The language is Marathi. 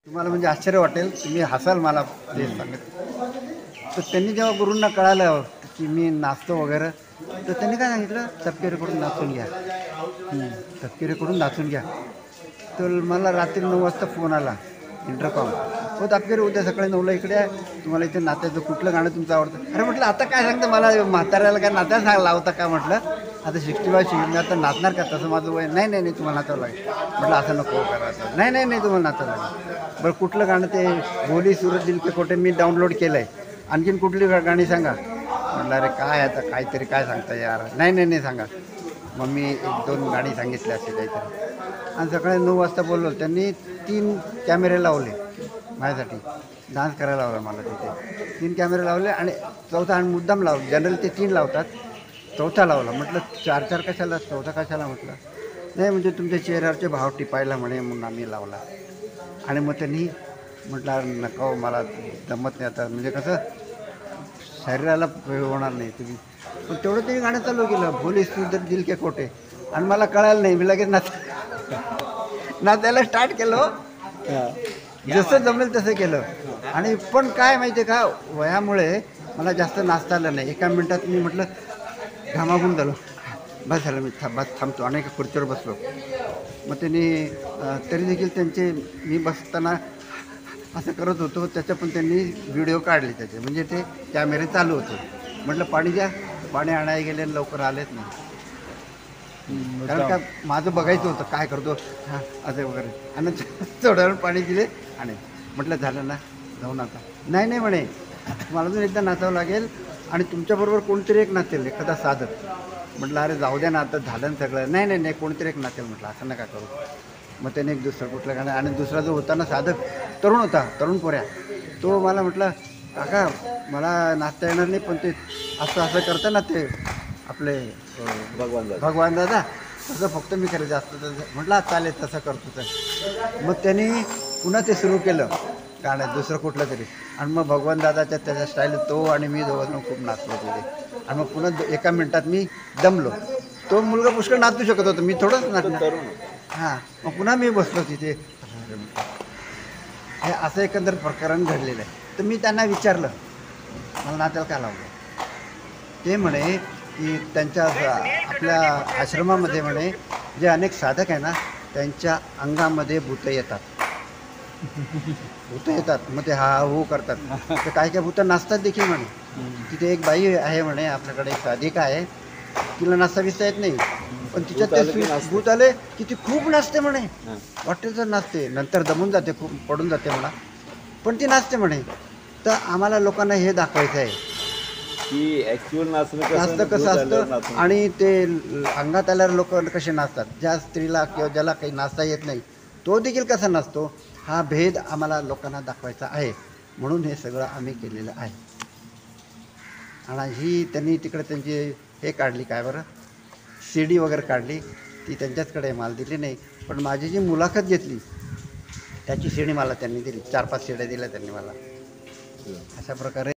तुम्हाला म्हणजे आश्चर्य वाटेल, तुम्ही हसाल मला ते सांगत. तर त्यांनी जेव्हा गुरूंना कळालं की मी नाचतो वगैरे, तर त्यांनी काय सांगितलं, तपकिरीकडून नाचून घ्या, तपकिरीकडून नाचून घ्या. तर मला रात्री 9 वाजता फोन आला, इंटरकॉम. हो तपकिरी, उद्या सकाळी 9ला इकडे आहे, तुम्हाला इथे नाचायचं, कुठलं गाणं तुमचं आवडतं? अरे म्हटलं आता काय सांगतं, मला म्हाताऱ्याला काय नाचायला लावता का म्हटलं, आता 65 मी आता नाचणार का, तसं माझं वय नाही. नाही तुम्हाला नाचावं लागेल. म्हटलं असं नको करायचं. नाही तुम्हाला नाचावं लागेल. बरं कुठलं गाणं, ते बोली सूरज दिल के कोटे मी डाउनलोड केलं आहे, आणखीन कुठली गाणी सांगा. म्हटलं अरे काय आता काहीतरी काय सांगता यार. नाही सांगा. मग मी 1-2 गाणी सांगितली असे काहीतरी, आणि सकाळी 9 वाजता बोललो. त्यांनी 3 कॅमेरे लावले माझ्यासाठी, डान्स करायला लावला मला तिथे. 3 कॅमेरे लावले आणि चौथा आणि मुद्दाम लावला. जनरल ते 3 लावतात, चौथा लावला. म्हटलं 4 कशाला, चौथा कशाला म्हटलं. नाही म्हणजे तुमच्या चेहऱ्यावरचे भाव टिपायला म्हणे, म्हणून आम्ही लावला. आणि मग त्यांनी म्हटलं नको, मला जमत नाही आता, म्हणजे कसं शरीराला होणार नाही तुम्ही. पण तेवढं ते गाणं चालू केलं, भोली सुंदर दिल के कोटे, आणि मला कळालं नाही. मी लगेच नाचायला स्टार्ट केलं, जसं जमेल तसं केलं. आणि पण काय माहिती आहे का, वयामुळे मला जास्त नाचता आलं नाही. 1 मिनिटात मी म्हटलं घामाघूम झालो, बस झालं, मी थांबतो, आणि एका खुर्चीवर बसलो. मग त्यांनी तरी देखील त्यांचे, मी बसताना असं करत होतो, त्याचं पण त्यांनी व्हिडिओ काढले त्याचे, म्हणजे ते कॅमेरे चालू होते. म्हटलं पाणी द्या, पाणी आणायला गेले, लवकर आलेच नाही. कारण का माझं बघायचं होतं काय करतो, हां असं वगैरे. आणि थोड्या वेळ पाणी दिले आणि म्हटलं झालं ना, जाऊन आता. नाही म्हणे, मला अजून एकदा नाचावं लागेल, आणि तुमच्याबरोबर कोणतरी एक नाचेल, एखादा साधक. म्हटलं अरे जाऊ द्या ना, आता झालं ना सगळं. नाही कोणतरी एक नाचेल. म्हटलं असं नका करू. मग त्याने एक दुसरं कुठलं गाणं, आणि दुसरा जो होता ना साधक, तरुण होता, तरुण पोऱ्या, तो मला म्हटलं काका मला नाचता येणार नाही, पण ते असं करतं ना ते आपले भगवान दादा, तसं फक्त मी करायचं असतं. म्हटलं चालेल, तसं करतो. तर मग त्यांनी पुन्हा ते सुरू केलं गाणं, दुसरं कुठलं तरी. आणि मग भगवान दादाच्या त्याच्या स्टाईल, तो आणि मी दोघं खूप नाचलो तिथे. आणि मग पुन्हा 1 मिनिटात मी दमलो. तो मुलगा पुष्कळ नाचू शकत होता, मी थोडंच नाचणार. हां, मग पुन्हा मी बसलो तिथे. हे असं एकंदर प्रकरण घडलेलं आहे. तर मी त्यांना विचारलं, मला नाचायला का लावलं. ते म्हणे की त्यांच्या आपल्या आश्रमामध्ये म्हणे जे अनेक साधक आहे ना, त्यांच्या अंगामध्ये भूतं येतात. मग ते हा हो करतात. तर काय भूतं नाचतात देखील म्हणे. तिथे एक बाई आहे म्हणे, आपल्याकडे एक साधिका आहे, तिला नाचता बिचता येत नाही, पण तिच्यात ते भूत आले की ती खूप नाचते म्हणे. वाटेल तर नाचते, नंतर दमून जाते, खूप पडून जाते म्हणा, पण ती नाचते म्हणे. तर आम्हाला लोकांना हे दाखवायचं आहे की ॲक्च्युअल नाचतं कसं असतं, आणि ते अंगात आल्यावर लोक कसे नाचतात. ज्या स्त्रीला किंवा ज्याला काही नाचता येत नाही, तो देखील कसा नाचतो, हा भेद आम्हाला लोकांना दाखवायचा आहे. म्हणून हे सगळं आम्ही केलेलं आहे. आणि त्यांनी तिकडे त्यांची हे काढली, काय बरं, CD वगैरे काढली, ती त्यांच्याचकडे माल दिली नाही. पण माझी जी मुलाखत घेतली त्याची CD मला त्यांनी दिली, 4-5 CD दिल्या त्यांनी मला. अशा प्रकारे